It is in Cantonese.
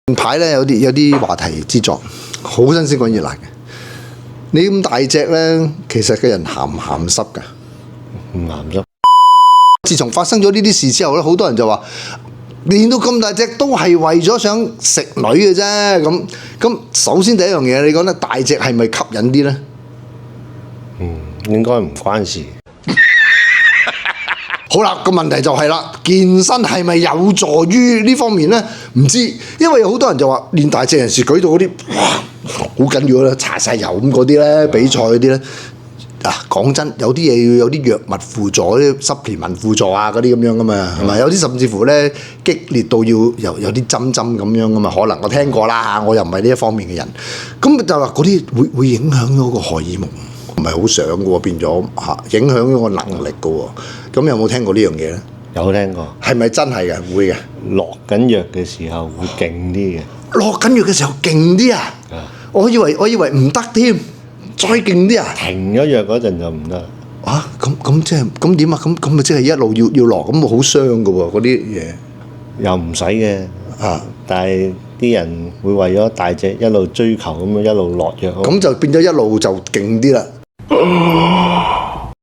近排咧有啲話題之作，好新鮮滾熱辣嘅。你咁大隻咧，其實嘅人鹹唔鹹濕㗎？唔鹹濕。自從發生咗呢啲事之後咧，好多人就話練到咁大隻都係為咗想食女嘅啫。咁首先第一樣嘢，你覺得大隻係咪吸引啲咧？應該唔關事。好啦，個問題就係啦，健身係咪有助於呢方面呢？唔知，因為有好多人就話練大隻人士舉到嗰啲，哇，好緊要啦，搽晒油咁嗰啲呢，比賽嗰啲呢。講真，有啲嘢要有啲藥物輔助，啲supplement輔助啊嗰啲咁樣噶嘛，係咪？有啲甚至乎呢，激烈到要有啲針咁樣噶嘛，可能我聽過啦，我又唔係呢一方面嘅人，咁就話嗰啲會影響咗個荷爾蒙。唔係好想嘅喎，變咗影響咗個能力嘅喎。咁有冇聽過呢樣嘢咧？有聽過。係咪真係嘅？會嘅。落緊藥嘅時候會勁啲嘅。落緊藥嘅時候勁啲啊！我以為唔得添，再勁啲啊！停咗藥嗰陣就唔得。咁即係咁點啊？咁咪即係一路要落，咁好傷嘅喎嗰啲嘢。又唔使嘅。但係啲人會為咗大隻一路追求咁樣一路落藥。咁就變咗一路就勁啲啦。